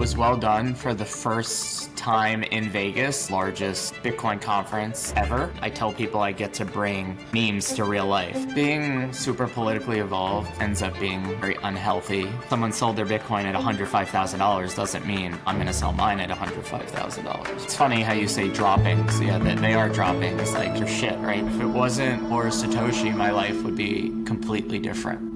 was well done for the first time in Vegas, largest Bitcoin conference ever. I tell people I get to bring memes to real life. Being super politically evolved ends up being very unhealthy. Someone sold their Bitcoin at $105,000 doesn't mean I'm going to sell mine at $105,000. It's funny how you say droppings. Yeah, they are droppings, like your shit, right? If it wasn't for Satoshi, my life would be completely different.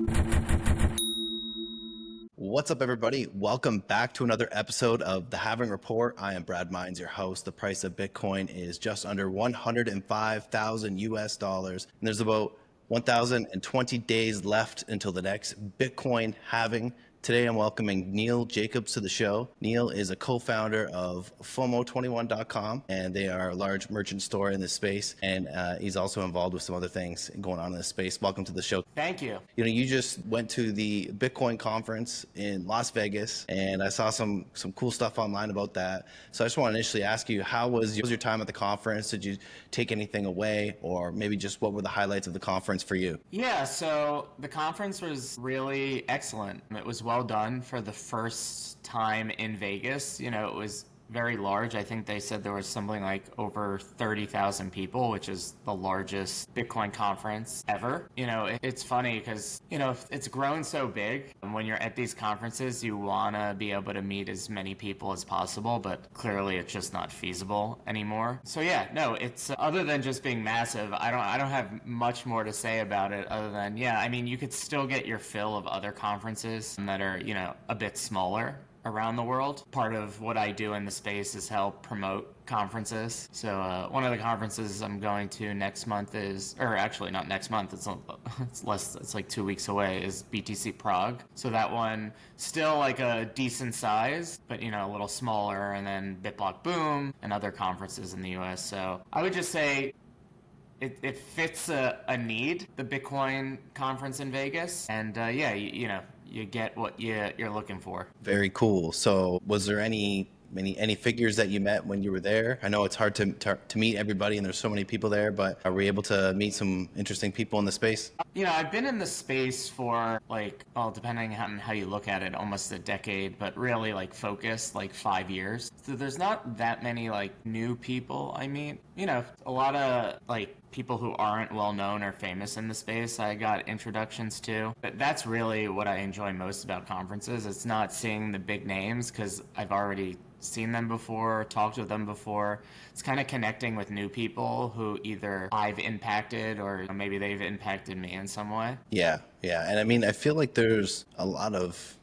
What's up, everybody? Welcome back to another episode of The Halving Report. I am Brad Mines, your host. The price of Bitcoin is just under 105,000 US dollars. And there's about 1,020 days left until the next Bitcoin halving. Today, I'm welcoming Neil Jacobs to the show. Neil is a co-founder of FOMO21.com, and they are a large merchant store in this space. And he's also involved with some other things going on in this space. Welcome to the show. Thank you. You just went to the Bitcoin conference in Las Vegas, and I saw some cool stuff online about that. So I just want to initially ask you, how was your time at the conference? Did you take anything away, or maybe just what were the highlights of the conference for you? Yeah, so the conference was really excellent. It was well done for the first time in Vegas. You know, it was very large. I think they said there was something like over 30,000 people, which is the largest Bitcoin conference ever. You know, it's funny because, you know, it's grown so big. And when you're at these conferences, you want to be able to meet as many people as possible, but clearly it's just not feasible anymore. So yeah, no, it's other than just being massive, I don't have much more to say about it other than, yeah, I mean, you could still get your fill of other conferences that are, you know, a bit smaller around the world. Part of what I do in the space is help promote conferences. So one of the conferences I'm going to next month is, or actually not next month, it's like 2 weeks away, is BTC Prague. So that one still like a decent size, but you know, a little smaller, and then BitBlock Boom and other conferences in the US. So I would just say it fits a need, the Bitcoin conference in Vegas. And yeah, you know, you get what you're looking for. Very cool. So was there any figures that you met when you were there? I know it's hard to meet everybody and there's so many people there, but are we able to meet some interesting people in the space? You know, I've been in the space for like, well, depending on how you look at it, almost a decade, but really like focused like 5 years. So there's not that many like new people I meet. You know, a lot of like people who aren't well known or famous in the space I got introductions to. But that's really what I enjoy most about conferences. It's not seeing the big names because I've already seen them before, talked with them before. It's kind of connecting with new people who either I've impacted or maybe they've impacted me in some way. Yeah. And I mean, I feel like there's a lot of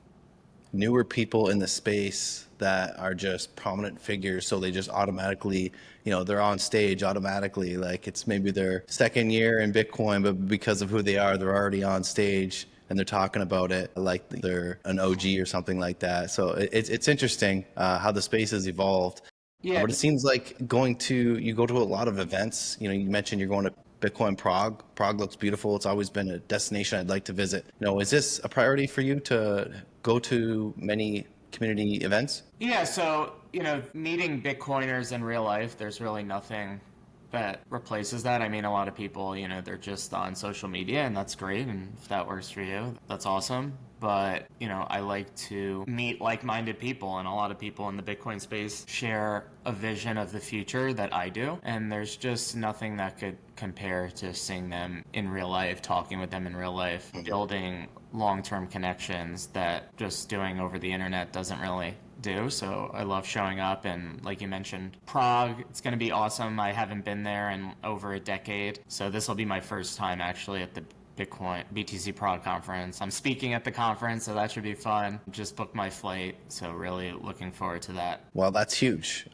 newer people in the space that are just prominent figures, so they just automatically, you know, they're on stage automatically, like it's maybe their second year in Bitcoin, but because of who they are, they're already on stage and they're talking about it like they're an OG or something like that. So it's interesting how the space has evolved. Yeah, but it seems like you go to a lot of events. You know, you mentioned you're going to Bitcoin Prague. Prague looks beautiful. It's always been a destination I'd like to visit. You know, is this a priority for you to go to many community events? Yeah, so, you know, meeting Bitcoiners in real life, there's really nothing that replaces that. I mean, a lot of people, you know, they're just on social media, and that's great. And if that works for you, that's awesome. But, you know, I like to meet like-minded people, and a lot of people in the Bitcoin space share a vision of the future that I do. And there's just nothing that could compare to seeing them in real life, talking with them in real life, building long-term connections that just doing over the internet doesn't really do. So I love showing up, and like you mentioned, Prague, it's going to be awesome. I haven't been there in over a decade, so this will be my first time actually at the BTC Prague conference. I'm speaking at the conference, so that should be fun. Just booked my flight, so really looking forward to that. Well, that's huge.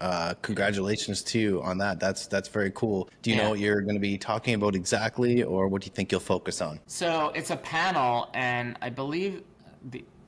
Congratulations to you on that. That's very cool. Do you know what you're going to be talking about exactly, or what do you think you'll focus on? So it's a panel, and I believe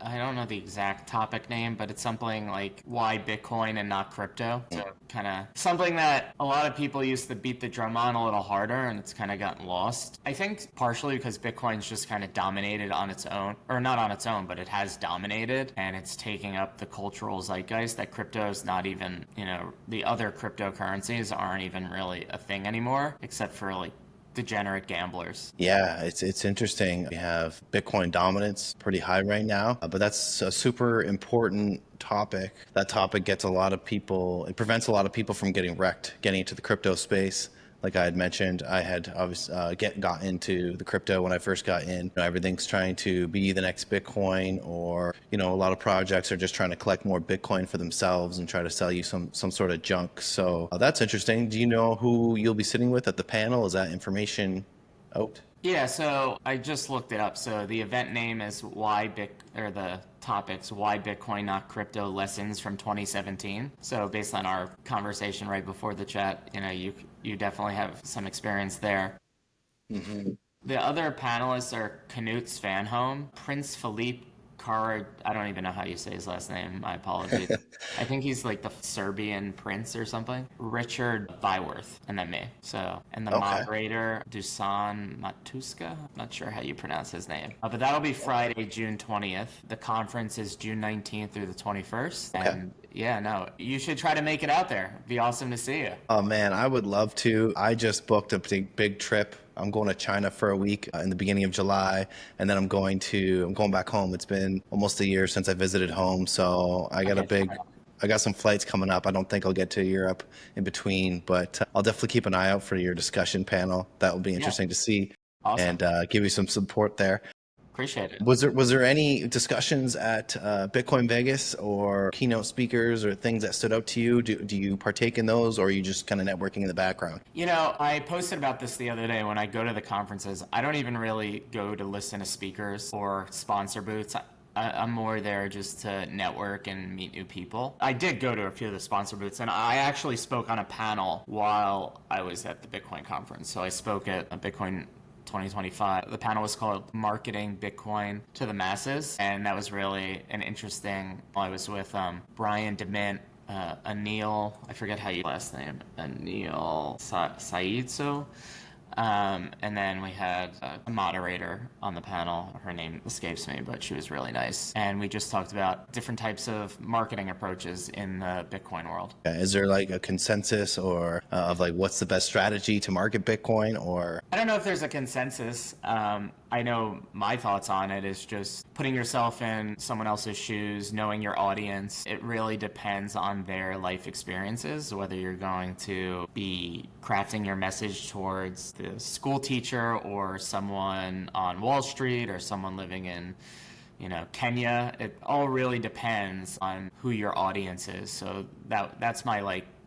I don't know the exact topic name, but it's something like why Bitcoin and not crypto. So kind of something that a lot of people used to beat the drum on a little harder, and it's kind of gotten lost. I think partially because Bitcoin's just kind of dominated on its own, or not on its own, but it has dominated, and it's taking up the cultural zeitgeist that crypto is not even, you know, the other cryptocurrencies aren't even really a thing anymore, except for like degenerate gamblers. Yeah, it's interesting. We have Bitcoin dominance pretty high right now, but that's a super important topic. That topic gets a lot of people, it prevents a lot of people from getting wrecked, getting into the crypto space. Like I had mentioned, I had obviously got into the crypto when I first got in. Everything's trying to be the next Bitcoin, or a lot of projects are just trying to collect more Bitcoin for themselves and try to sell you some sort of junk. So that's interesting. Do you know who you'll be sitting with at the panel? Is that information out? Yeah, so I just looked it up. So the event name is the topics Why Bitcoin Not Crypto Lessons from 2017. So based on our conversation right before the chat, you definitely have some experience there. Mm-hmm. The other panelists are Knut Svanholm, Prince Philippe Card. I don't even know how you say his last name. My apologies. I think he's like the Serbian prince or something. Richard Byworth, and then me. So, and the Okay. moderator, Dusan Matuska. Not sure how you pronounce his name. But that'll be Friday, June 20th. The conference is June 19th through the 21st. Okay. And yeah, no, you should try to make it out there. It'd be awesome to see you. Oh man, I would love to. I just booked a big trip. I'm going to China for a week in the beginning of July, and then I'm going back home. It's been almost a year since I visited home, so Okay. I got some flights coming up. I don't think I'll get to Europe in between, but I'll definitely keep an eye out for your discussion panel. That will be Yeah, interesting to see awesome. and give you some support there. Appreciate it. Was there any discussions at Bitcoin Vegas or keynote speakers or things that stood out to you? Do you partake in those, or are you just kind of networking in the background? I posted about this the other day. When I go to the conferences, I don't even really go to listen to speakers or sponsor booths. I'm more there just to network and meet new people. I did go to a few of the sponsor booths, and I actually spoke on a panel while I was at the Bitcoin conference. So I spoke at a Bitcoin 2025. The panel was called Marketing Bitcoin to the Masses, and that was really an interesting. I was with Brian DeMint, Anil, I forget how you last name, Anil Saidso. And then we had a moderator on the panel. Her name escapes me, but she was really nice. And we just talked about different types of marketing approaches in the Bitcoin world. Is there like a consensus or of like what's the best strategy to market Bitcoin or? I don't know if there's a consensus. I know my thoughts on it is just putting yourself in someone else's shoes, knowing your audience. It really depends on their life experiences, whether you're going to be crafting your message towards the school teacher or someone on Wall Street or someone living in Kenya. It all really depends on who your audience is. So that's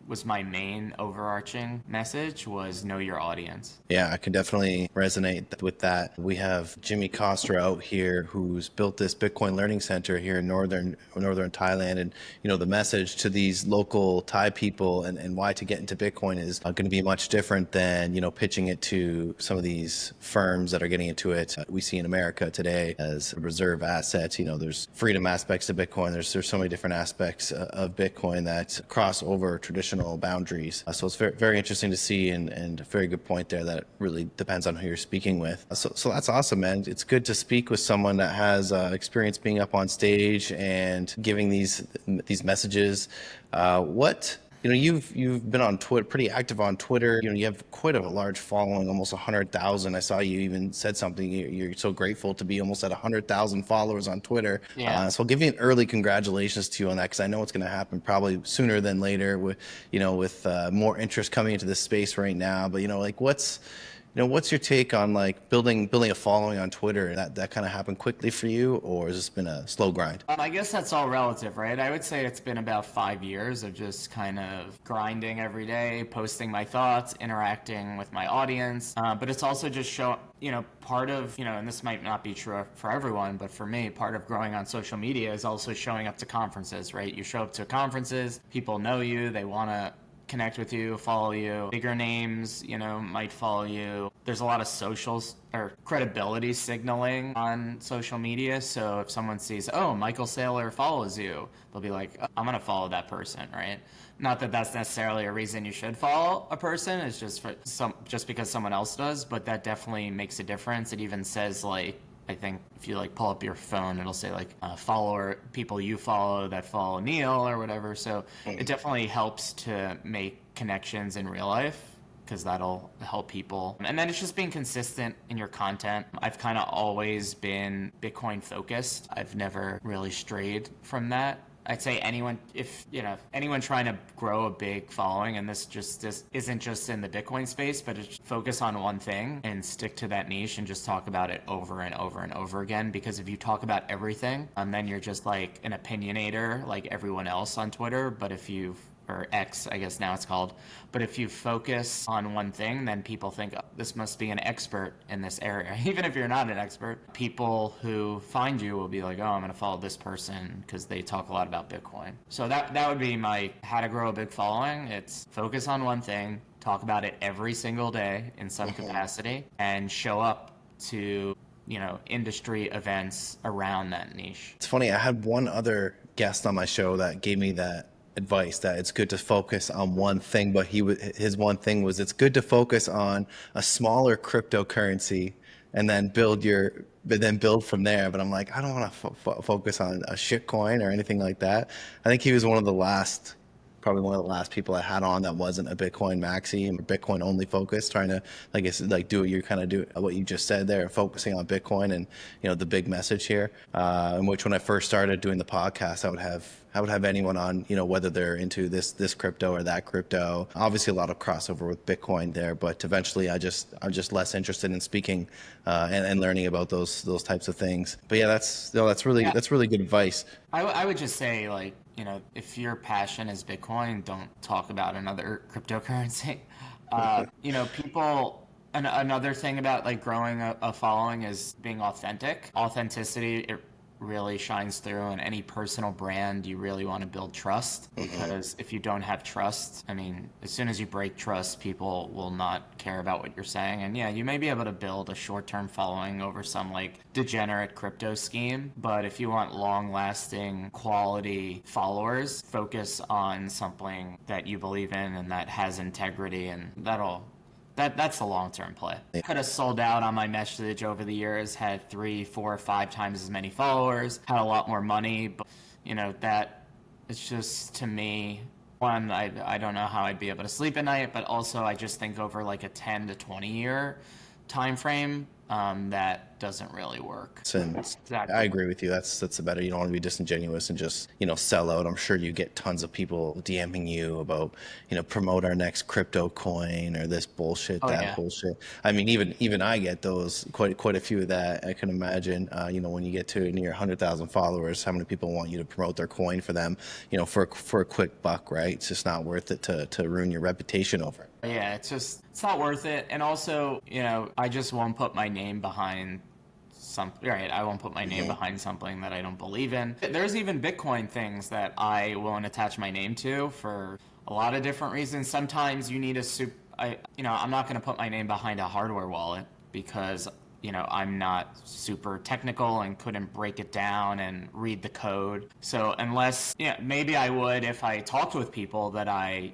was my main overarching message, was know your audience. Yeah, I can definitely resonate with that. We have Jimmy Coster out here who's built this Bitcoin Learning Center here in northern Thailand, and the message to these local Thai people and why to get into Bitcoin is going to be much different than pitching it to some of these firms that are getting into it. We see in America today as a reserve asset. There's freedom aspects to Bitcoin. There's so many different aspects of Bitcoin that cross over traditional boundaries. So it's very, very interesting to see, and a very good point there that it really depends on who you're speaking with. So that's awesome, man. It's good to speak with someone that has experience being up on stage and giving these messages. You've been on Twitter, pretty active on Twitter. You have quite a large following, almost 100,000. I saw you even said something. You're so grateful to be almost at 100,000 followers on Twitter. Yeah. So I'll give you an early congratulations to you on that, because I know it's going to happen probably sooner than later with more interest coming into this space right now. But what's your take on like building a following on Twitter? That kind of happened quickly for you, or has this been a slow grind? I guess that's all relative, right? I would say it's been about 5 years of just kind of grinding every day, posting my thoughts, interacting with my audience. But it's also just part of, and this might not be true for everyone, but for me, part of growing on social media is also showing up to conferences, right? You show up to conferences, people know you, they want to connect with you, follow you. Bigger names, might follow you. There's a lot of socials or credibility signaling on social media. So if someone sees, oh, Michael Saylor follows you, they'll be like, I'm going to follow that person, right? Not that that's necessarily a reason you should follow a person. It's just because someone else does, but that definitely makes a difference. It even says I think if you pull up your phone, it'll say people you follow that follow Neil or whatever. So it definitely helps to make connections in real life. because that'll help people. And then it's just being consistent in your content. I've kind of always been Bitcoin focused. I've never really strayed from that. I'd say anyone, if anyone trying to grow a big following, and this isn't just in the Bitcoin space, but it's focus on one thing and stick to that niche and just talk about it over and over and over again. Because if you talk about everything, then you're just like an opinionator, like everyone else on Twitter. But if you or X, I guess now it's called. But if you focus on one thing, then people think, oh, this must be an expert in this area. Even if you're not an expert, people who find you will be like, oh, I'm going to follow this person because they talk a lot about Bitcoin. So that would be my how to grow a big following. It's focus on one thing, talk about it every single day in some capacity, and show up to industry events around that niche. It's funny, I had one other guest on my show that gave me that advice that it's good to focus on one thing, but his one thing was it's good to focus on a smaller cryptocurrency and then build from there. But I'm like, I don't want to focus on a shit coin or anything like that. I think he was probably one of the last people I had on that wasn't a Bitcoin maxi or Bitcoin only focus, trying to, I guess, like do what you just said there, focusing on Bitcoin and, the big message here, in which when I first started doing the podcast, I would have anyone on, whether they're into this crypto or that crypto. Obviously a lot of crossover with Bitcoin there, but eventually I'm just less interested in speaking and learning about those types of things. But yeah, that's really good advice. I would just say, like, if your passion is Bitcoin, don't talk about another cryptocurrency. People, another thing about like growing a following is being authentic. Authenticity, it really shines through in any personal brand. You really want to build trust, because if you don't have trust, I mean, as soon as you break trust, people will not care about what you're saying. And yeah, you may be able to build a short-term following over some like degenerate crypto scheme, but if you want long-lasting quality followers, focus on something that you believe in and that has integrity, and that's the long-term play. I could have sold out on my message over the years, had 3, 4, 5 times as many followers, had a lot more money, but that it's just, to me, one, I don't know how I'd be able to sleep at night, but also I just think over like a 10 to 20 year time frame, that doesn't really work. Exactly. I agree with you. That's the better. You don't want to be disingenuous and just, sell out. I'm sure you get tons of people DMing you about, promote our next crypto coin or this bullshit, bullshit. I mean, even I get those, quite a few of that. I can imagine, when you get to near 100,000 followers, how many people want you to promote their coin for them, for a quick buck, right? It's just not worth it to ruin your reputation over it. Yeah, it's not worth it. And also, I just won't put my name behind I won't put my name behind something that I don't believe in. There's even Bitcoin things that I won't attach my name to for a lot of different reasons. Sometimes you need I'm not going to put my name behind a hardware wallet because I'm not super technical and couldn't break it down and read the code. So unless, maybe I would if I talked with people that I,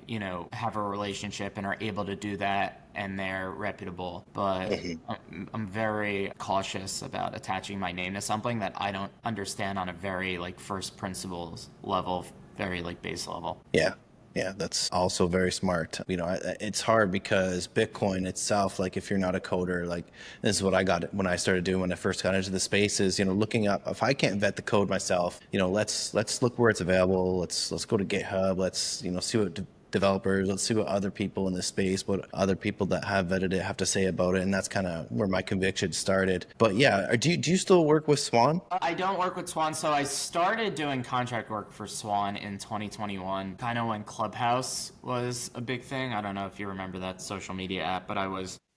have a relationship and are able to do that and they're reputable. But I'm very cautious about attaching my name to something that I don't understand on a very like first principles level, very like base level. Yeah, that's also very smart. It's hard because Bitcoin itself, like if you're not a coder, like this is what I got when I started doing when I first got into the space is, looking up, if I can't vet the code myself, let's look where it's available. Let's go to GitHub. Let's, see what developers, let's see what other people in this space, what other people that have vetted it have to say about it. And that's kind of where my conviction started. But yeah, do you still work with Swan? I don't work with Swan. So I started doing contract work for Swan in 2021, kind of when Clubhouse was a big thing. I don't know if you remember that social media app, but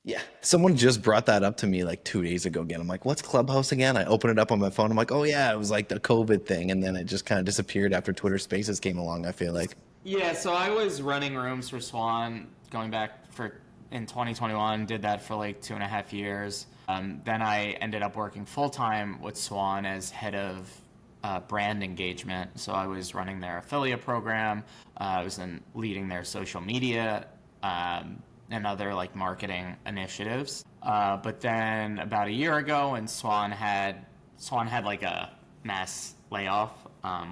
Yeah, someone just brought that up to me like 2 days ago again. I'm like, what's Clubhouse again? I open it up on my phone. I'm like, oh yeah, it was like the COVID thing. And then it just kind of disappeared after Twitter Spaces came along, I feel like. Yeah, so I was running rooms for Swan going back in 2021, did that for like 2.5 years. Then I ended up working full-time with Swan as head of brand engagement. So I was running their affiliate program. I was leading their social media and other like marketing initiatives. But then about a year ago, when Swan had like a mass layoff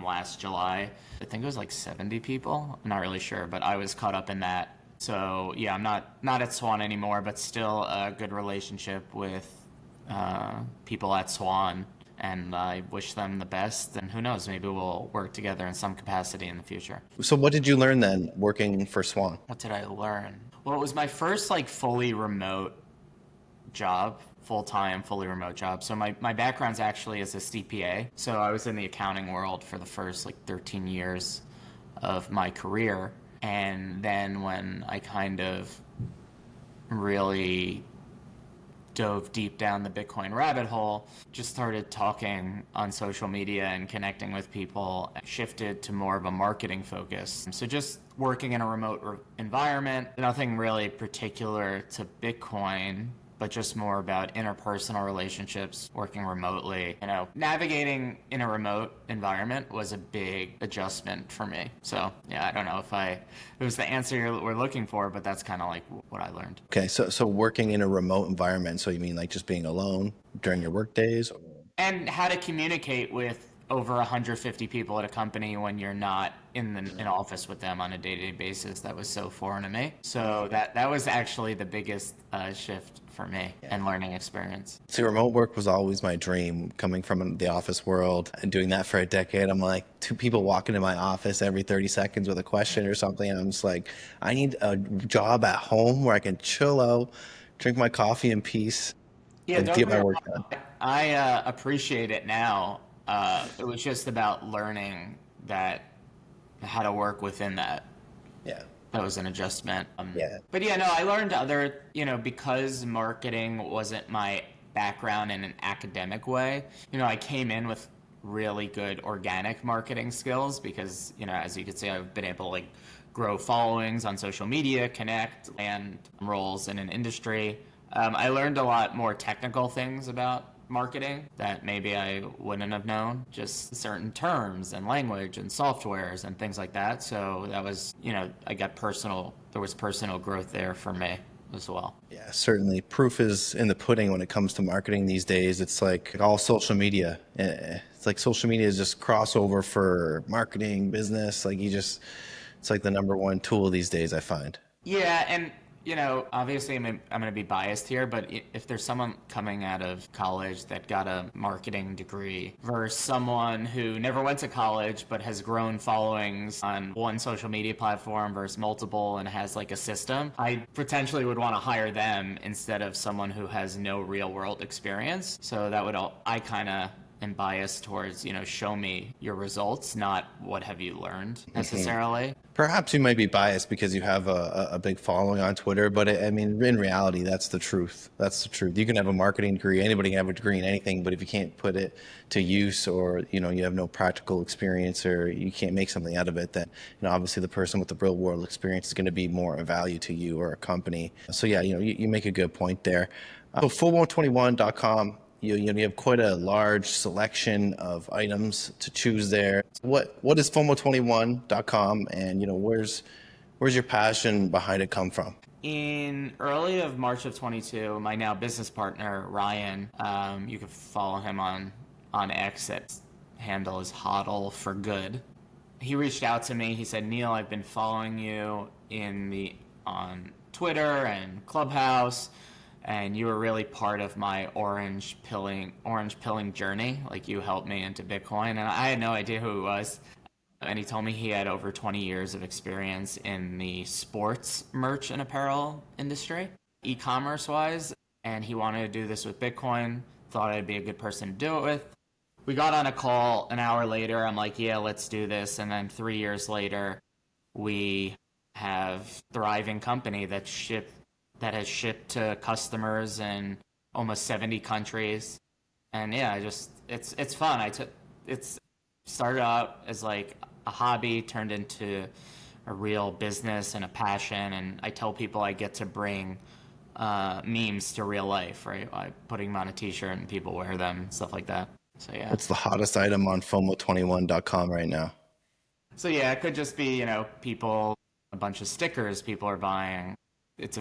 last July. I think it was like 70 people. I'm not really sure, but I was caught up in that So yeah, I'm not at Swan anymore, but still a good relationship with people at Swan, and I wish them the best. And who knows, maybe we'll work together in some capacity in the future. So what did you learn then working for Swan? What did I learn? Well, it was my first like fully remote job, full-time, fully remote job. So my background's actually as a CPA. So I was in the accounting world for the first like 13 years of my career. And then when I kind of really dove deep down the Bitcoin rabbit hole, just started talking on social media and connecting with people, shifted to more of a marketing focus. So just working in a remote environment, nothing really particular to Bitcoin, but just more about interpersonal relationships, working remotely. Navigating in a remote environment was a big adjustment for me. So yeah, I don't know if it was the answer we're looking for, but that's kind of like what I learned. Okay, so working in a remote environment, so you mean like just being alone during your work days? And how to communicate with over 150 people at a company when you're not in an office with them on a day-to-day basis. That was so foreign to me. So that was actually the biggest shift for me and learning experience. See, remote work was always my dream, coming from the office world and doing that for a decade. I'm like, two people walk into my office every 30 seconds with a question or something. And I'm just like, I need a job at home where I can chill out, drink my coffee in peace, Yeah, and don't get get me my work wrong. done. I appreciate it now. It was just about learning how to work within that. Yeah. That was an adjustment. Yeah. But yeah, no, I learned because marketing wasn't my background in an academic way. I came in with really good organic marketing skills because, as you could see, I've been able to like grow followings on social media, connect, and roles in an industry. I learned a lot more technical things about marketing that maybe I wouldn't have known, just certain terms and language and softwares and things like that. So that was, there was personal growth there for me as well. Yeah, certainly. Proof is in the pudding when it comes to marketing these days. It's like all social media. It's like social media is just crossover for marketing, business. It's like the number one tool these days, I find. Yeah, and obviously I'm going to be biased here, but if there's someone coming out of college that got a marketing degree versus someone who never went to college but has grown followings on one social media platform versus multiple and has like a system, I potentially would want to hire them instead of someone who has no real world experience. So I kind of am biased towards, show me your results, not what have you learned necessarily. Perhaps you might be biased because you have a big following on Twitter, but I mean, in reality, that's the truth. That's the truth. You can have a marketing degree, anybody can have a degree in anything, but if you can't put it to use or, you have no practical experience or you can't make something out of it, then, obviously the person with the real world experience is going to be more of value to you or a company. So yeah, you make a good point there. So FOMO21.com. You have quite a large selection of items to choose there. What is FOMO21.com, and where's your passion behind it come from? In early of March of 22, my now business partner Ryan, you can follow him on X. Its handle is Hodl for Good. He reached out to me. He said, "Neil, I've been following you on Twitter and Clubhouse, and you were really part of my orange pilling journey. Like, you helped me into Bitcoin." And I had no idea who he was. And he told me he had over 20 years of experience in the sports merch and apparel industry, e-commerce wise. And he wanted to do this with Bitcoin. Thought I'd be a good person to do it with. We got on a call an hour later. I'm like, yeah, let's do this. And then 3 years later, we have a thriving company that has shipped to customers in almost 70 countries. And yeah, it's fun. It's started out as like a hobby, turned into a real business and a passion. And I tell people I get to bring memes to real life, right? By putting them on a t-shirt and people wear them, stuff like that. So yeah. What's the hottest item on FOMO21.com right now? So yeah, it could just be, a bunch of stickers people are buying. It's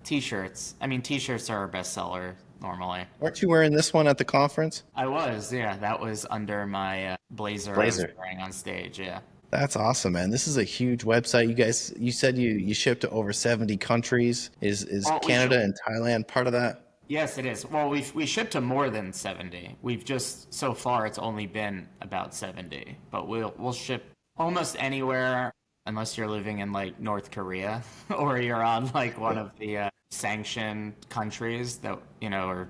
t-shirts. I mean, t-shirts are our bestseller normally. Weren't you wearing this one at the conference? I was, yeah. That was under my blazer I was wearing on stage, yeah. That's awesome, man. This is a huge website. You said you ship to over 70 countries. Is Well, Canada and Thailand part of that? yes, it is. Well, we shipped to more than 70. We've just so far it's only been about 70, but we'll ship almost anywhere unless you're living in like North Korea or you're on like one of the sanctioned countries that or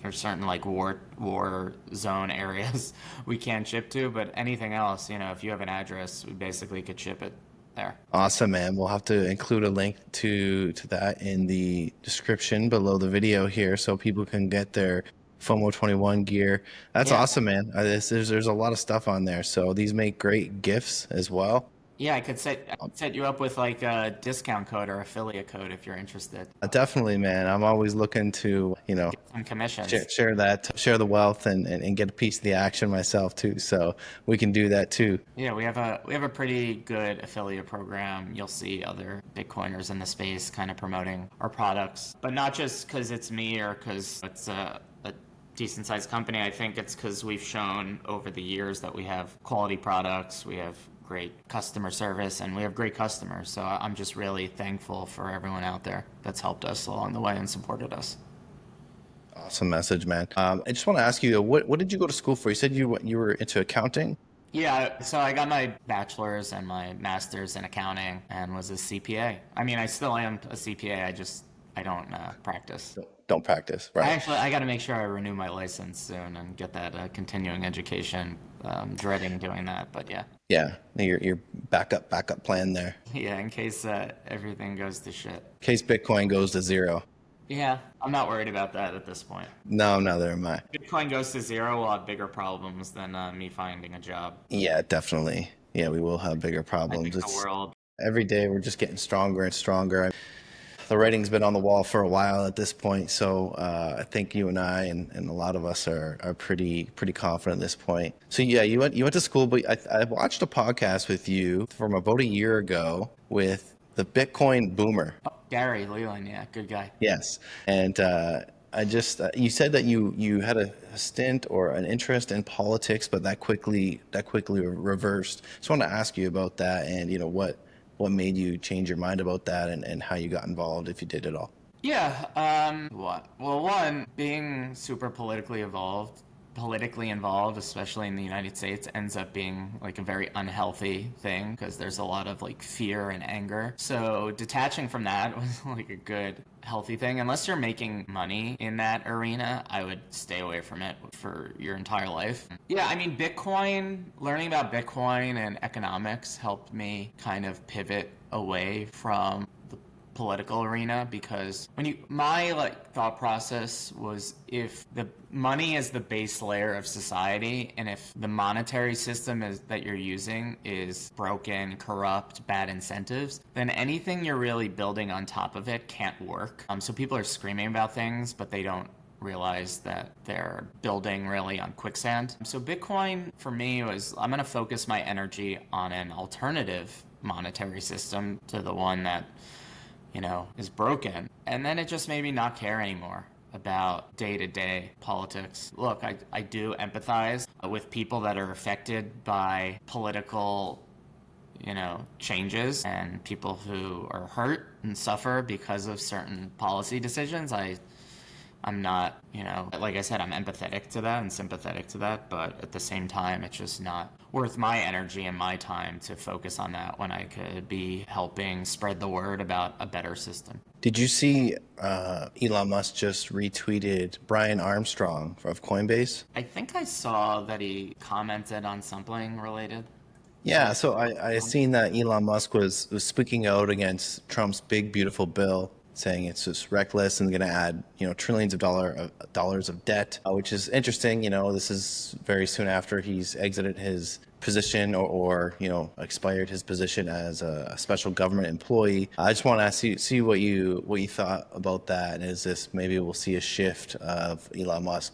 there's certain like war zone areas we can't ship to, but anything else, if you have an address, we basically could ship it there. Awesome, man. We'll have to include a link to that in the description below the video here so people can get their FOMO21 gear. That's Yeah. awesome, man. There's a lot of stuff on there. So these make great gifts as well. Yeah, I could set you up with like a discount code or affiliate code if you're interested. Definitely, man. I'm always looking to, Get some commissions. share the wealth and get a piece of the action myself too. So we can do that too. Yeah, we have a pretty good affiliate program. You'll see other Bitcoiners in the space kind of promoting our products, but not just because it's me or because it's a decent sized company. I think it's because we've shown over the years that we have quality products, we have great customer service, and we have great customers. So I'm just really thankful for everyone out there that's helped us along the way and supported us. Awesome message, man. I just want to ask you, what did you go to school for? You said you were into accounting. Yeah, so I got my bachelor's and my master's in accounting and was a CPA. I mean, I still am a CPA. I don't practice. Don't practice, right? I got to make sure I renew my license soon and get that continuing education. Dreading doing that, but yeah. Yeah, your backup plan there Yeah, in case everything goes to shit. in case Bitcoin goes to zero. Yeah, I'm not worried about that at this point. No, neither am I. Bitcoin goes to zero, we'll have bigger problems than me finding a job. Yeah, definitely. Yeah, we will have bigger I problems. think the world. Every day we're just getting stronger and stronger. The writing's been on the wall for a while at this point, so I think you and I and a lot of us are pretty confident at this point. So yeah, you went to school, but I watched a podcast with you from about a year ago with the Bitcoin boomer. Oh, Gary Leland, yeah, good guy. Yes, and I just you said that you had a stint or an interest in politics, but that quickly reversed. So I want to ask you about that, and what made you change your mind about that, and how you got involved, if you did at all. Yeah, what? Well, one, being super politically involved, especially in the United States, ends up being like a very unhealthy thing because there's a lot of like fear and anger. So detaching from that was like a good, healthy thing. Unless you're making money in that arena, I would stay away from it for your entire life. Yeah, I mean, learning about Bitcoin and economics helped me kind of pivot away from the political arena because my like thought process was if the money is the base layer of society and if the monetary system that you're using is broken, corrupt, bad incentives, then anything you're really building on top of it can't work. So people are screaming about things, but they don't realize that they're building really on quicksand. So Bitcoin for me was, I'm going to focus my energy on an alternative monetary system to the one that is broken. And then it just made me not care anymore about day-to-day politics. Look, I do empathize with people that are affected by political, changes and people who are hurt and suffer because of certain policy decisions. I'm not, like I said, I'm empathetic to that and sympathetic to that, but at the same time, it's just not worth my energy and my time to focus on that when I could be helping spread the word about a better system. Did you see Elon Musk just retweeted Brian Armstrong of Coinbase? I think I saw that he commented on something related. Yeah, so I seen that Elon Musk was speaking out against Trump's big beautiful bill, saying it's just reckless and going to add, trillions of dollars of debt, which is interesting. This is very soon after he's exited his position or expired his position as a special government employee. I just want to ask you, see what you thought about that, and is this maybe we'll see a shift of Elon Musk,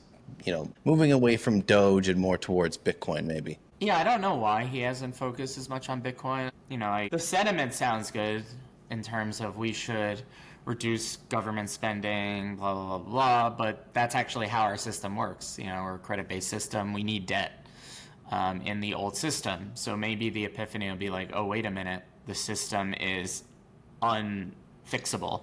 moving away from Doge and more towards Bitcoin, maybe? Yeah, I don't know why he hasn't focused as much on Bitcoin. The sentiment sounds good in terms of we should reduce government spending, blah, blah, blah, blah, but that's actually how our system works. We're a credit-based system. We need debt. in the old system. So maybe the epiphany will be like, oh, wait a minute, the system is unfixable,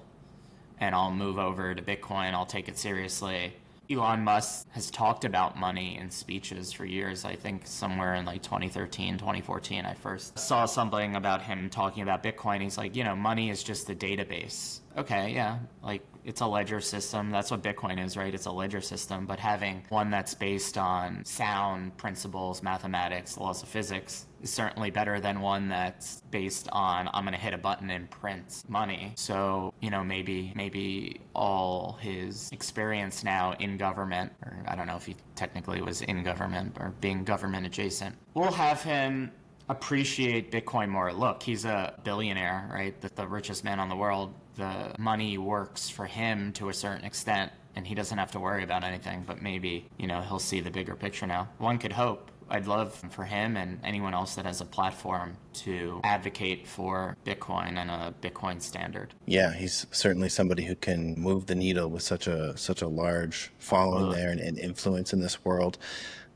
and I'll move over to Bitcoin. I'll take it seriously. Elon Musk has talked about money in speeches for years. I think somewhere in like 2013, 2014, I first saw something about him talking about Bitcoin. He's like, money is just a database. Okay, yeah, like it's a ledger system. That's what Bitcoin is, right? It's a ledger system, but having one that's based on sound principles, mathematics, laws of physics is certainly better than one that's based on I'm going to hit a button and print money. So, maybe all his experience now in government, or I don't know if he technically was in government or being government adjacent, will have him appreciate Bitcoin more. Look, he's a billionaire, right? The richest man on the world. The money works for him to a certain extent, and he doesn't have to worry about anything, but maybe, he'll see the bigger picture now. One could hope. I'd love for him and anyone else that has a platform to advocate for Bitcoin and a Bitcoin standard. Yeah, he's certainly somebody who can move the needle with such a large following there and influence in this world.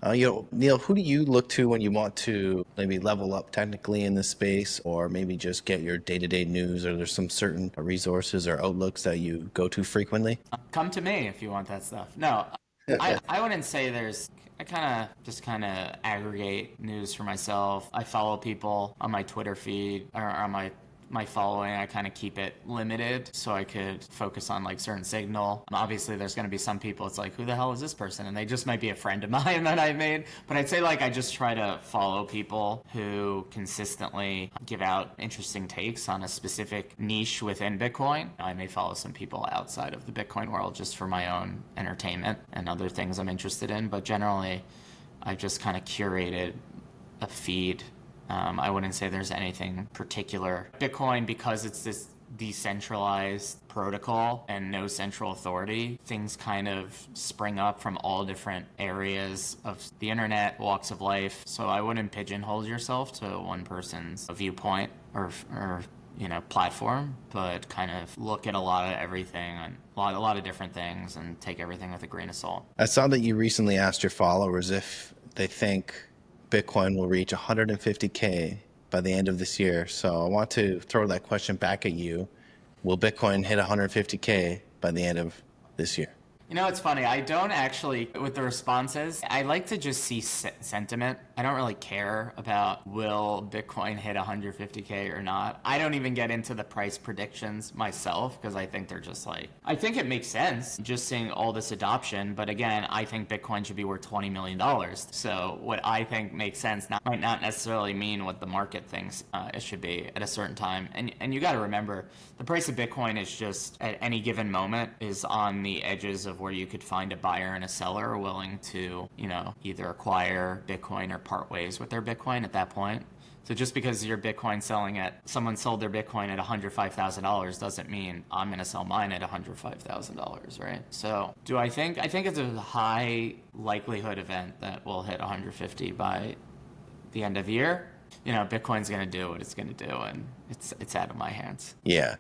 Neil, who do you look to when you want to maybe level up technically in this space, or maybe just get your day-to-day news? Or there's some certain resources or outlooks that you go to frequently? Come to me if you want that stuff. No, I wouldn't say there's. I kind of aggregate news for myself. I follow people on my Twitter feed or on my following. I kind of keep it limited so I could focus on like certain signal. Obviously there's going to be some people, it's like, who the hell is this person? And they just might be a friend of mine that I've made. But I'd say like I just try to follow people who consistently give out interesting takes on a specific niche within Bitcoin. I may follow some people outside of the Bitcoin world just for my own entertainment and other things I'm interested in. But generally, I've just kind of curated a feed. I wouldn't say there's anything particular. Bitcoin, because it's this decentralized protocol and no central authority, things kind of spring up from all different areas of the internet, walks of life. So I wouldn't pigeonhole yourself to one person's viewpoint or platform, but kind of look at a lot of everything and a lot of different things and take everything with a grain of salt. I saw that you recently asked your followers if they think Bitcoin will reach 150K by the end of this year. So I want to throw that question back at you. Will Bitcoin hit 150K by the end of this year? It's funny. I don't actually, with the responses, I like to just see sentiment. I don't really care about will Bitcoin hit 150K or not. I don't even get into the price predictions myself because I think they're just like, I think it makes sense just seeing all this adoption. But again, I think Bitcoin should be worth $20 million. So what I think makes sense might not necessarily mean what the market thinks it should be at a certain time. And you got to remember, the price of Bitcoin is just at any given moment is on the edges of where you could find a buyer and a seller willing to, either acquire Bitcoin or part ways with their Bitcoin at that point. So just because your Bitcoin someone sold their Bitcoin at $105,000 doesn't mean I'm going to sell mine at $105,000, right? So I think it's a high likelihood event that we'll hit 150 by the end of the year. Bitcoin's going to do what it's going to do, and it's out of my hands. Yeah.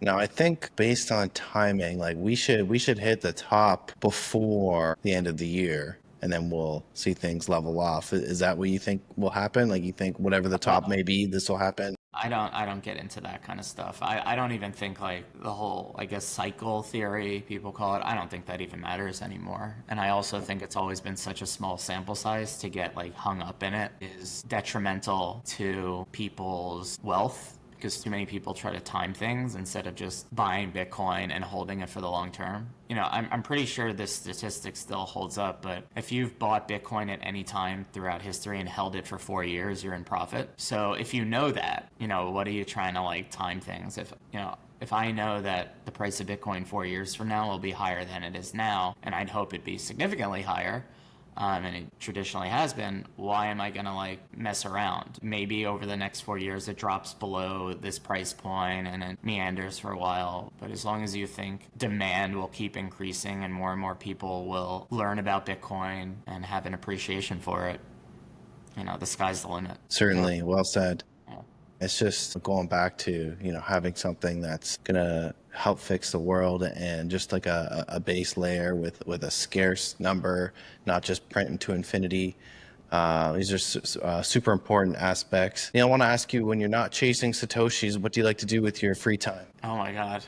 Now, I think based on timing, like we should hit the top before the end of the year, and then we'll see things level off. Is that what you think will happen? Like you think whatever the top may be, this will happen? I don't get into that kind of stuff. I don't even think like the whole, I guess, cycle theory people call it. I don't think that even matters anymore. And I also think it's always been such a small sample size to get like hung up in it is detrimental to people's wealth, because too many people try to time things instead of just buying Bitcoin and holding it for the long term. I'm pretty sure this statistic still holds up, but if you've bought Bitcoin at any time throughout history and held it for 4 years, you're in profit. So if you know that, what are you trying to like time things? If I know that the price of Bitcoin 4 years from now will be higher than it is now, and I'd hope it'd be significantly higher, and it traditionally has been, why am I going to like mess around? Maybe over the next 4 years it drops below this price point and it meanders for a while. But as long as you think demand will keep increasing and more people will learn about Bitcoin and have an appreciation for it, the sky's the limit. Certainly. Well said. It's just going back to, having something that's going to help fix the world and just like a base layer with a scarce number, not just print into infinity. These are super important aspects. I want to ask you, when you're not chasing Satoshis, what do you like to do with your free time? Oh my God.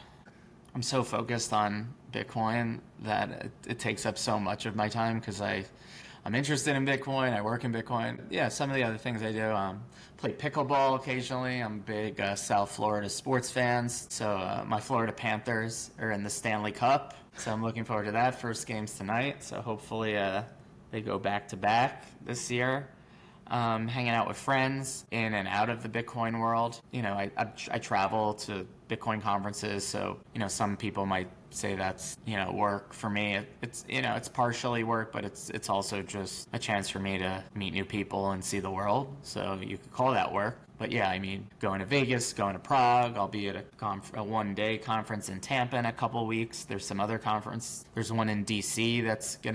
I'm so focused on Bitcoin that it takes up so much of my time because I'm interested in Bitcoin. I work in Bitcoin. Yeah, some of the other things I do, play pickleball occasionally. I'm a big South Florida sports fans. So my Florida Panthers are in the Stanley Cup. So I'm looking forward to that. First game's tonight. So hopefully they go back to back this year. Hanging out with friends in and out of the Bitcoin world. I travel to Bitcoin conferences, so some people might say that's work. For me, it's partially work, but it's also just a chance for me to meet new people and see the world. So you could call that work. But yeah, I mean, going to Vegas, going to Prague. I'll be at a one-day conference in Tampa in a couple weeks. There's some other conference. There's one in D.C.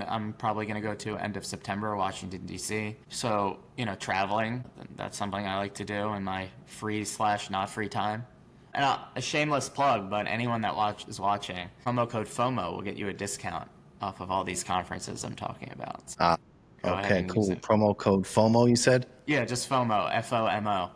I'm probably gonna go to end of September, Washington D.C. So traveling, that's something I like to do in my free/not free time. And a shameless plug, but anyone that is watching, promo code FOMO will get you a discount off of all these conferences I'm talking about. Go ahead Okay, and use cool. it. Promo code FOMO, you said? Yeah, just FOMO, FOMO.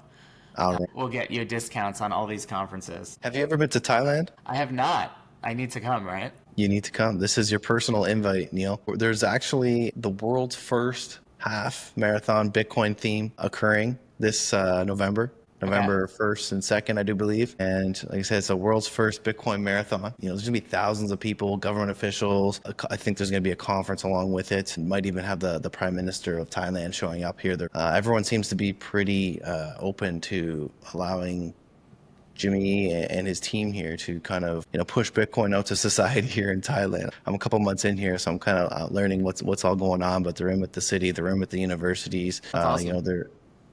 All right. We'll get you discounts on all these conferences. Have you ever been to Thailand? I have not. I need to come, right? You need to come. This is your personal invite, Neil. There's actually the world's first half marathon Bitcoin theme occurring this November. November 1st and 2nd, I do believe. And like I said, it's the world's first Bitcoin marathon. There's going to be thousands of people, government officials. I think there's going to be a conference along with it. Might even have the Prime Minister of Thailand showing up here. Everyone seems to be pretty open to allowing Jimmy and his team here to kind of push Bitcoin out to society here in Thailand. I'm a couple months in here, so I'm kind of learning what's all going on. But they're in with the city, they're in with the universities. That's awesome.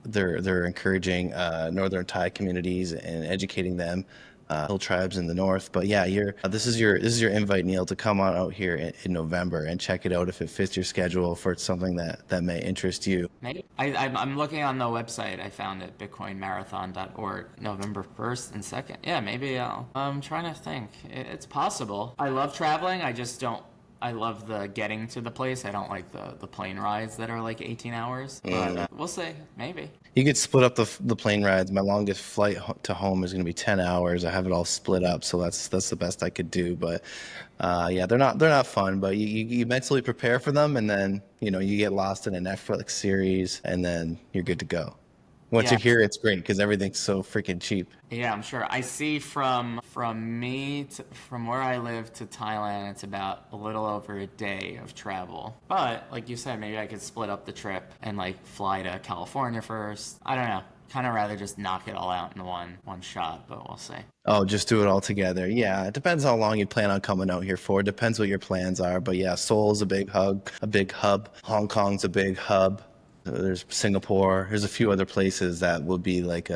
They're encouraging northern Thai communities and educating them, hill tribes in the north. But yeah, this is your invite, Neil, to come on out here in November and check it out if it fits your schedule, for it's something that may interest you. Maybe. I'm looking on the website. I found it, bitcoinmarathon.org, November 1st and 2nd. Yeah, maybe I'm trying to think. It's possible. I love traveling. I just don't. I love the getting to the place. I don't like the plane rides that are like 18 hours. But we'll see. Maybe. You could split up the plane rides. My longest flight to home is going to be 10 hours. I have it all split up, so that's the best I could do. But yeah, they're not fun. But you mentally prepare for them, and then you get lost in a Netflix series, and then you're good to go. Once you're here, it's great because everything's so freaking cheap. Yeah, I'm sure. I see from where I live to Thailand, it's about a little over a day of travel. But like you said, maybe I could split up the trip and like fly to California first. I don't know. Kind of rather just knock it all out in one shot, but we'll see. Oh, just do it all together. Yeah, it depends how long you plan on coming out here for. It depends what your plans are. But yeah, Seoul's a big hub. Hong Kong's a big hub. There's Singapore. There's a few other places that would be like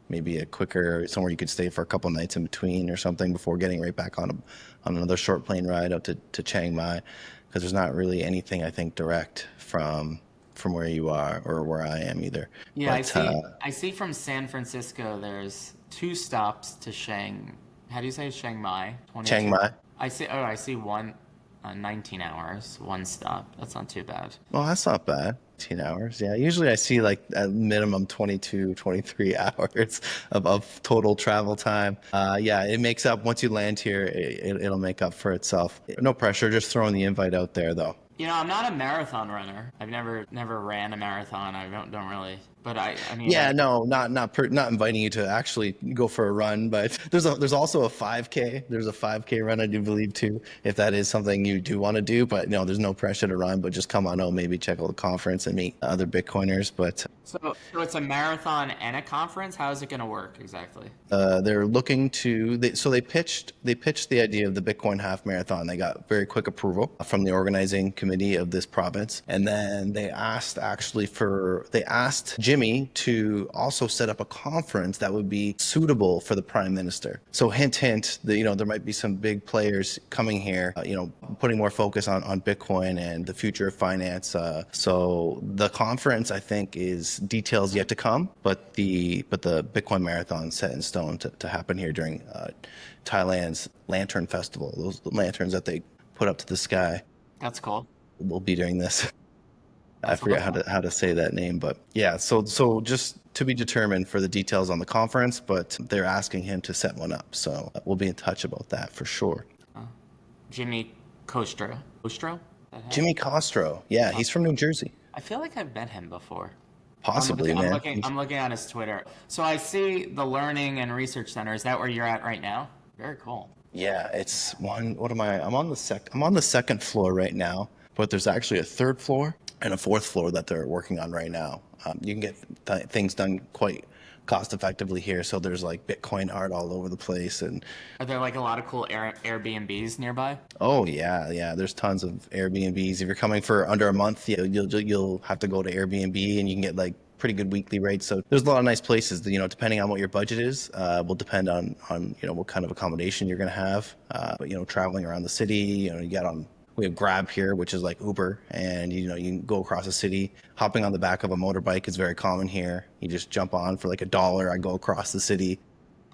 maybe a quicker, somewhere you could stay for a couple nights in between or something before getting right back on another short plane ride up to Chiang Mai, because there's not really anything, I think, direct from where you are or where I am either. Yeah, But, I see from San Francisco there's 2 stops to how do you say Chiang Mai? 22? Chiang Mai. I see one 19 hours, 1 stop. That's not too bad. Well, that's not bad. 18 hours. Yeah. Usually I see like at minimum 22, 23 hours of total travel time. Yeah, it makes up once you land here, it'll make up for itself. No pressure, just throwing the invite out there though. I'm not a marathon runner. I've never ran a marathon. I don't really. But I mean. Yeah, no, not inviting you to actually go for a run, but there's also a 5K. There's a 5K run, I do believe, too, if that is something you do want to do. But no, there's no pressure to run, but just come on out, maybe check out the conference and meet other Bitcoiners. But So it's a marathon and a conference. How is it going to work exactly? they're looking to they pitched the idea of the Bitcoin half marathon. They got very quick approval from the organizing committee of this province, and then they asked Jimmy to also set up a conference that would be suitable for the Prime Minister. So hint, there might be some big players coming here, putting more focus on Bitcoin and the future of finance. So the conference, I think, is details yet to come, but the Bitcoin marathon set in stone to happen here during Thailand's Lantern Festival. Those lanterns that they put up to the sky. That's cool. We'll be doing this. I That's forget awesome. how to say that name, but yeah. So just to be determined for the details on the conference, but they're asking him to set one up. So we'll be in touch about that for sure. Jimmy Costro. Costro? Is that him? Jimmy Castro, yeah, he's from New Jersey. I feel like I've met him before. I'm Possibly, looking. I'm man. looking. I'm looking at his Twitter. So I see the Learning and Research Center. Is that where you're at right now? Very cool. Yeah, it's one. What am I? I'm on the second floor right now, but there's actually a third floor and a fourth floor that they're working on right now. You can get things done quite cost effectively here. So there's like Bitcoin art all over the place, and Are there like a lot of cool Airbnbs nearby? oh yeah. There's tons of Airbnbs. If you're coming for under a month, you'll have to go to Airbnb, and you can get like pretty good weekly rates. So there's a lot of nice places. Depending on what your budget is, will depend on what kind of accommodation you're gonna have. But traveling around the city, we have Grab here, which is like Uber, and you can go across the city. Hopping on the back of a motorbike is very common here. You just jump on for like $1. I go across the city.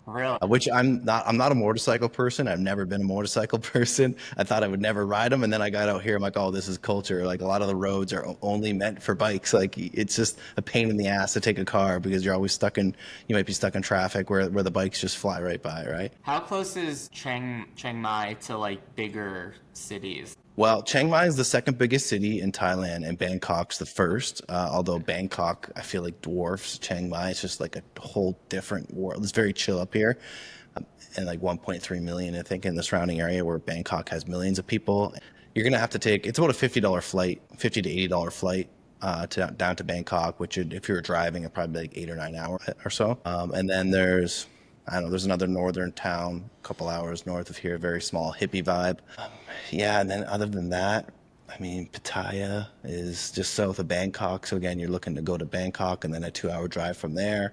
Really? Which I'm not. I'm not a motorcycle person. I've never been a motorcycle person. I thought I would never ride them, and then I got out here. I'm like, oh, this is culture. Like a lot of the roads are only meant for bikes. Like it's just a pain in the ass to take a car because you're always you might be stuck in traffic where the bikes just fly right by, right? How close is Chiang Mai to like bigger cities? Well, Chiang Mai is the second biggest city in Thailand, and Bangkok's the first. Although Bangkok, I feel like dwarfs Chiang Mai. It's just like a whole different world. It's very chill up here, and like 1.3 million, I think, in the surrounding area where Bangkok has millions of people. You're gonna have to take. It's about a $50 flight, $50 to $80 flight. Down to Bangkok, which if you were driving, it'd probably be like 8 or 9 hours or so. And then I don't know, there's another northern town, a couple hours north of here, very small hippie vibe. Yeah, and then other than that, I mean, Pattaya is just south of Bangkok. So again, you're looking to go to Bangkok and then a 2 hour drive from there.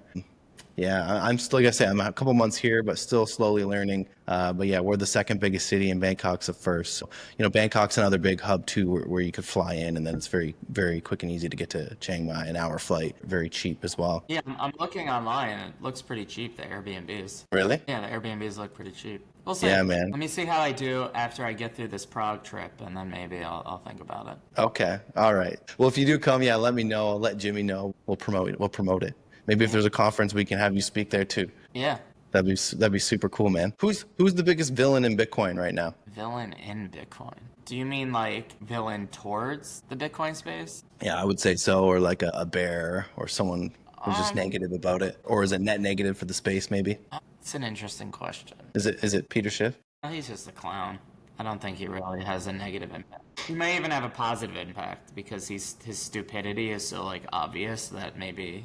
Yeah, I'm still, like I say, I'm a couple months here, but still slowly learning. But yeah, we're the second biggest city and Bangkok's the first. So, Bangkok's another big hub too, where you could fly in, and then it's very, very quick and easy to get to Chiang Mai, an hour flight, very cheap as well. Yeah, I'm looking online and it looks pretty cheap, the Airbnbs. Really? Yeah, the Airbnbs look pretty cheap. We'll see. Yeah, man. Let me see how I do after I get through this Prague trip, and then maybe I'll think about it. Okay. All right. Well, if you do come, yeah, let me know. I'll let Jimmy know. We'll promote it. We'll promote it. Maybe if there's a conference, we can have you speak there too. Yeah. That'd be super cool, man. Who's the biggest villain in Bitcoin right now? Villain in Bitcoin. Do you mean like villain towards the Bitcoin space? Yeah, I would say so, or like a bear, or someone who's just negative about it, or is it net negative for the space? Maybe. It's an interesting question. Is it Peter Schiff? He's just a clown. I don't think he really has a negative impact. He may even have a positive impact because his stupidity is so like obvious that maybe,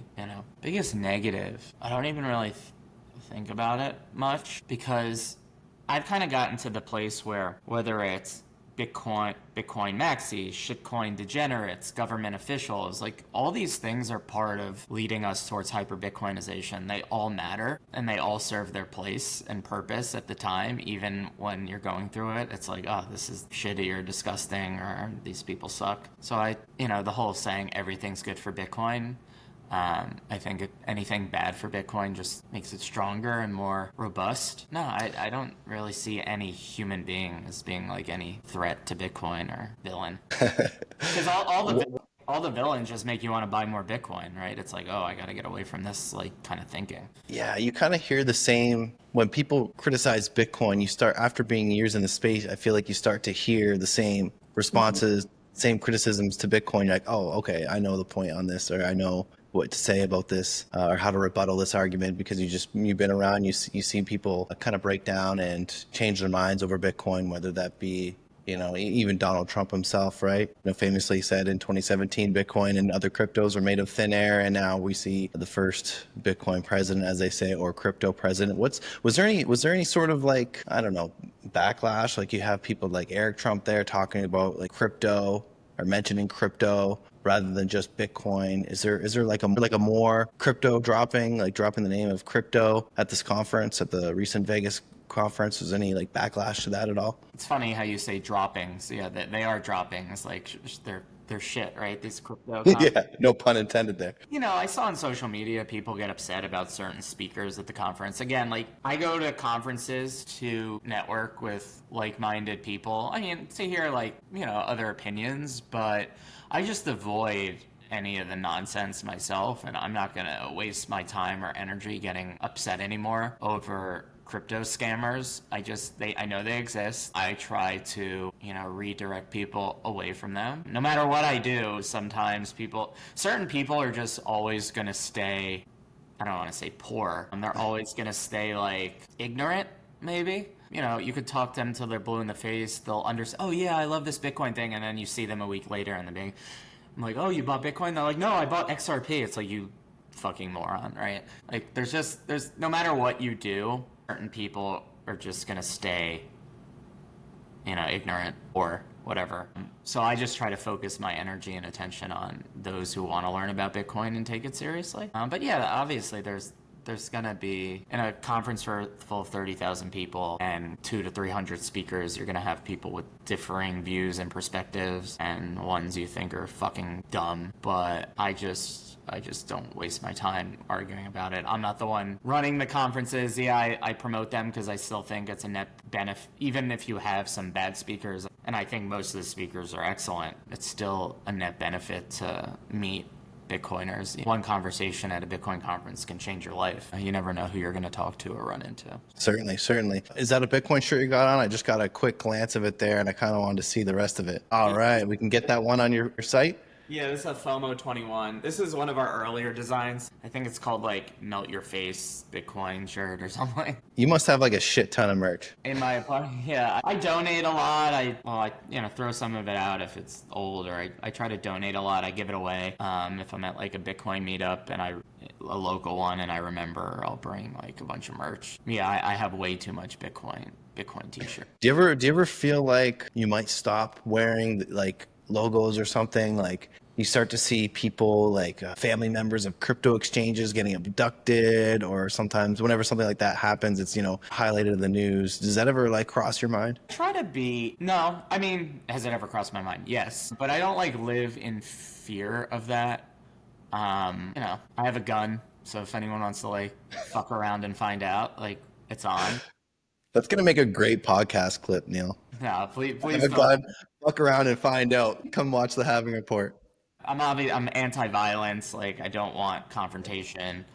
biggest negative. I don't even really think about it much because I've kind of gotten to the place where whether it's Bitcoin maxis, shitcoin degenerates, government officials, like all these things are part of leading us towards hyper Bitcoinization. They all matter and they all serve their place and purpose at the time, even when you're going through it. It's like, oh, this is shitty or disgusting or these people suck. So the whole saying everything's good for Bitcoin. I think anything bad for Bitcoin just makes it stronger and more robust. No, I don't really see any human being as being like any threat to Bitcoin or villain. Because all the villains just make you want to buy more Bitcoin, right? It's like, oh, I got to get away from this like kind of thinking. Yeah, you kind of hear the same when people criticize Bitcoin. You start after being years in the space. I feel like you start to hear the same responses, same criticisms to Bitcoin. You're like, oh, okay, I know the point on this, or I know what to say about this, or how to rebuttal this argument, because you've been around, you see people kind of break down and change their minds over Bitcoin, whether that be even Donald Trump himself, right? Famously said in 2017, Bitcoin and other cryptos are made of thin air, and now we see the first Bitcoin president, as they say, or crypto president. Was there any sort of like, I don't know, backlash? Like you have people like Eric Trump there talking about like crypto or mentioning crypto rather than just Bitcoin. Is there like a more crypto dropping the name of crypto at this conference, at the recent Vegas conference? Was any like backlash to that at all? It's funny how you say droppings. Yeah, they are droppings. Like they're their shit, right? These crypto Yeah, no pun intended there. You know, I saw on social media people get upset about certain speakers at the conference. Again, like I go to conferences to network with like-minded people. I mean, to hear like, you know, other opinions, but I just avoid any of the nonsense myself, and I'm not going to waste my time or energy getting upset anymore over crypto scammers. I know they exist. I try to, you know, redirect people away from them. No matter what I do, sometimes certain people are just always going to stay, I don't want to say poor. And they're always going to stay like ignorant, maybe. You know, you could talk to them till they're blue in the face. They'll understand, oh yeah, I love this Bitcoin thing. And then you see them a week later and I'm like, oh, you bought Bitcoin? They're like, no, I bought XRP. It's like, you fucking moron, right? Like, there's no matter what you do, certain people are just gonna stay, you know, ignorant or whatever. So I just try to focus my energy and attention on those who want to learn about Bitcoin and take it seriously. But yeah, obviously there's gonna be, in a conference full of 30,000 people and 200 to 300 speakers, you're gonna have people with differing views and perspectives and ones you think are fucking dumb. But I just don't waste my time arguing about it. I'm not the one running the conferences. Yeah, I promote them because I still think it's a net benefit. Even if you have some bad speakers, and I think most of the speakers are excellent, it's still a net benefit to meet Bitcoiners. One conversation at a Bitcoin conference can change your life. You never know who you're going to talk to or run into. Certainly, certainly. Is that a Bitcoin shirt you got on? I just got a quick glance of it there, and I kind of wanted to see the rest of it. All right, we can get that one on your site. Yeah, this is a FOMO21. This is one of our earlier designs. I think it's called like Melt Your Face Bitcoin shirt or something. You must have like a shit ton of merch. In my apartment, yeah. I donate a lot. I you know, throw some of it out if it's old, or I try to donate a lot. I give it away. If I'm at like a Bitcoin meetup and a local one and I remember, I'll bring like a bunch of merch. Yeah, I have way too much Bitcoin t-shirt. Do you ever feel like you might stop wearing like logos or something? Like you start to see people like family members of crypto exchanges getting abducted, or sometimes whenever something like that happens, it's, you know, highlighted in the news. Does that ever like cross your mind? No, I mean, has it ever crossed my mind? Yes, but I don't like live in fear of that. You know, I have a gun, so if anyone wants to like fuck around and find out, like, it's on. That's gonna make a great podcast clip, Neil. No, please Have a don't. gun, fuck around and find out. Come watch the Halving Report. I'm anti-violence. Like, I don't want confrontation.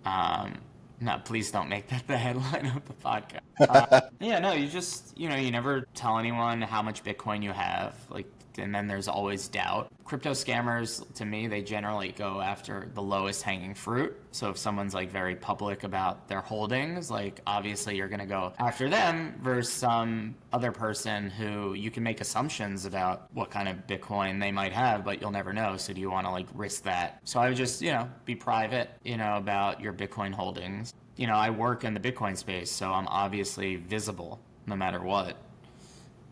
No, please don't make that the headline of the podcast. Yeah, no, you know, you never tell anyone how much Bitcoin you have. Like, and then there's always doubt. Crypto scammers, to me, they generally go after the lowest hanging fruit. So if someone's like very public about their holdings, like obviously you're going to go after them versus some other person who you can make assumptions about what kind of Bitcoin they might have, but you'll never know. So do you want to like risk that? So I would just, you know, be private, you know, about your Bitcoin holdings. You know, I work in the Bitcoin space, so I'm obviously visible no matter what.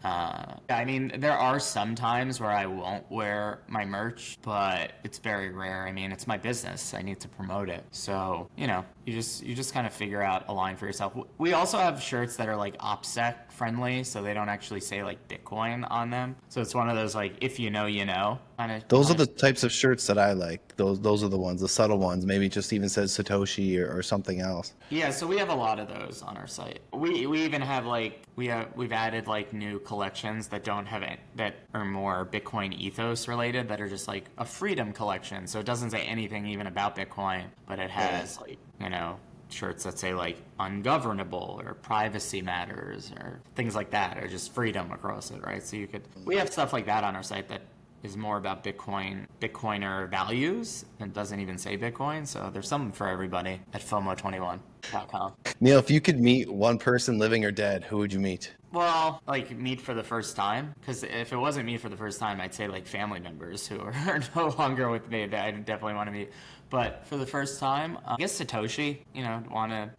I mean, there are some times where I won't wear my merch, but it's very rare. I mean, it's my business. I need to promote it. So, you know, you just kind of figure out a line for yourself. We also have shirts that are like OPSEC friendly, so they don't actually say like Bitcoin on them. So it's one of those like, if you know, you know. Those are the types of shirts that I like. Those are the ones, the subtle ones. Maybe it just even says Satoshi or something else. Yeah, so we have a lot of those on our site. We even have like we've added like new collections that don't have it, that are more Bitcoin ethos related, that are just like a freedom collection. So it doesn't say anything even about Bitcoin, but it has like, you know, shirts that say like ungovernable or privacy matters or things like that, or just freedom across it, right? So we have stuff like that on our site that is more about Bitcoiner values and doesn't even say Bitcoin. So there's something for everybody at FOMO21.com. Neil, if you could meet one person, living or dead, who would you meet? Well, like meet for the first time, because if it wasn't me for the first time, I'd say like family members who are no longer with me that I definitely want to meet. But for the first time, I guess Satoshi, you know,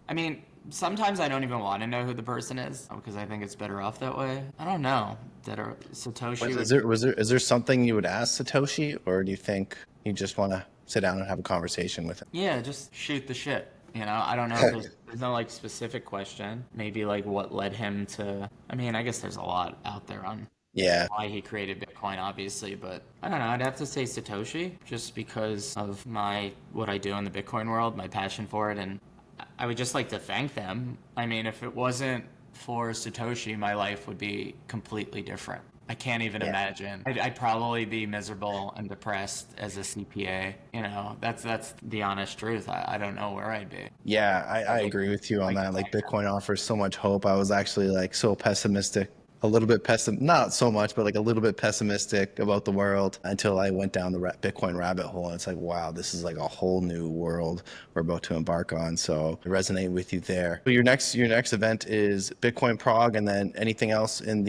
I mean, sometimes I don't even want to know who the person is because I think it's better off that way. I don't know Satoshi. Is there something you would ask Satoshi, or do you think you just want to sit down and have a conversation with him? Yeah, just shoot the shit. You know, I don't know if there's no like specific question. Maybe like what led him to. I mean, I guess there's a lot out there on Yeah. why he created Bitcoin, obviously, but I don't know. I'd have to say Satoshi, just because of what I do in the Bitcoin world, my passion for it, and I would just like to thank them. I mean, if it wasn't for Satoshi, my life would be completely different. I can't even Yeah. imagine. I'd probably be miserable and depressed as a CPA. That's the honest truth. I don't know where I'd be. Yeah, I agree with you on Like to that. Like thank them. Bitcoin offers so much hope. I was actually like so pessimistic, a little bit not so much, but like a little bit pessimistic about the world until I went down the Bitcoin rabbit hole. And it's like, wow, this is like a whole new world we're about to embark on. So I resonate with you there. So your next event is Bitcoin Prague, and then anything else in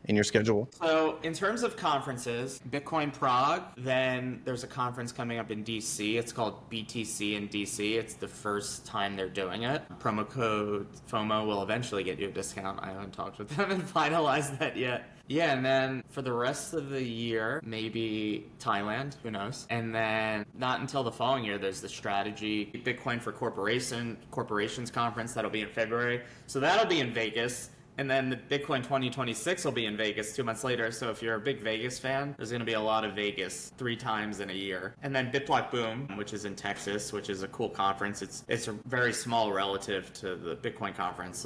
your schedule? So, in terms of conferences, Bitcoin Prague, then there's a conference coming up in DC. It's called BTC in DC. It's the first time they're doing it. Promo code FOMO will eventually get you a discount. I haven't talked with them and finalized that yet. Yeah, and then for the rest of the year, maybe Thailand, who knows? And then not until the following year, there's the strategy Bitcoin for corporations conference that'll be in February. So that'll be in Vegas. And then the Bitcoin 2026 will be in Vegas 2 months later. So if you're a big Vegas fan, there's going to be a lot of Vegas 3 times in a year. And then BitBlock Boom, which is in Texas, which is a cool conference. It's very small relative to the Bitcoin conference.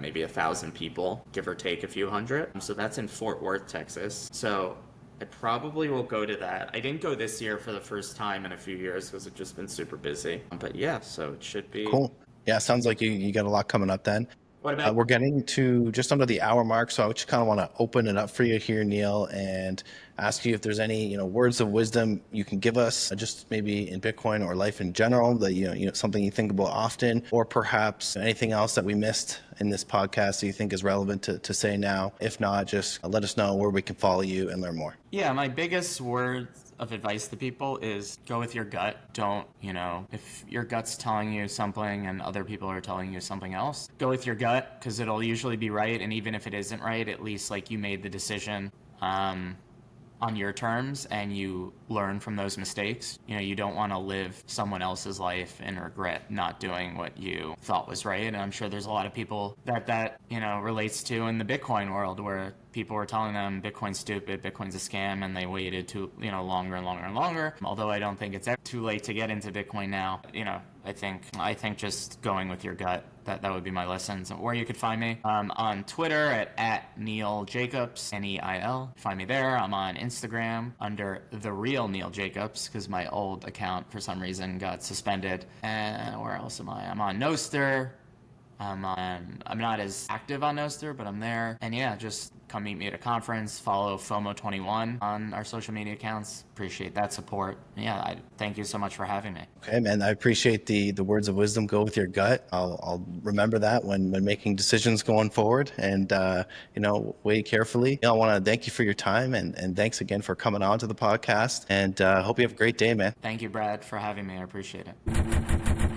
Maybe 1,000 people, give or take a few hundred. So that's in Fort Worth, Texas. So I probably will go to that. I didn't go this year for the first time in a few years because it's just been super busy. But yeah, so it should be Cool. Yeah, sounds like you got a lot coming up then. What about We're getting to just under the hour mark, so I just kind of want to open it up for you here, Neil, and ask you if there's any words of wisdom you can give us, just maybe in Bitcoin or life in general, that something you think about often, or perhaps anything else that we missed in this podcast that you think is relevant to say now. If not, just let us know where we can follow you and learn more. Yeah, my biggest words of advice to people is go with your gut. Don't, if your gut's telling you something and other people are telling you something else, go with your gut because it'll usually be right. And even if it isn't right, at least like you made the decision on your terms and you learn from those mistakes. You don't want to live someone else's life and regret not doing what you thought was right. And I'm sure there's a lot of people that relates to in the Bitcoin world where people were telling them Bitcoin's stupid, Bitcoin's a scam, and they waited too longer and longer and longer. Although I don't think it's ever too late to get into Bitcoin now. I think just going with your gut, that would be my lessons. Where you could find me on Twitter at Neil Jacobs, Neil. Find me there. I'm on Instagram under The Real Neil Jacobs because my old account for some reason got suspended. And where else am I? I'm on Nostr. I'm not as active on Nostr, but I'm there. And yeah, just come meet me at a conference. Follow FOMO21 on our social media accounts. Appreciate that support. Yeah, I thank you so much for having me. Okay, man. I appreciate the words of wisdom. Go with your gut. I'll remember that when making decisions going forward, and weigh carefully. I want to thank you for your time, and thanks again for coming on to the podcast. And hope you have a great day, man. Thank you, Brad, for having me. I appreciate it.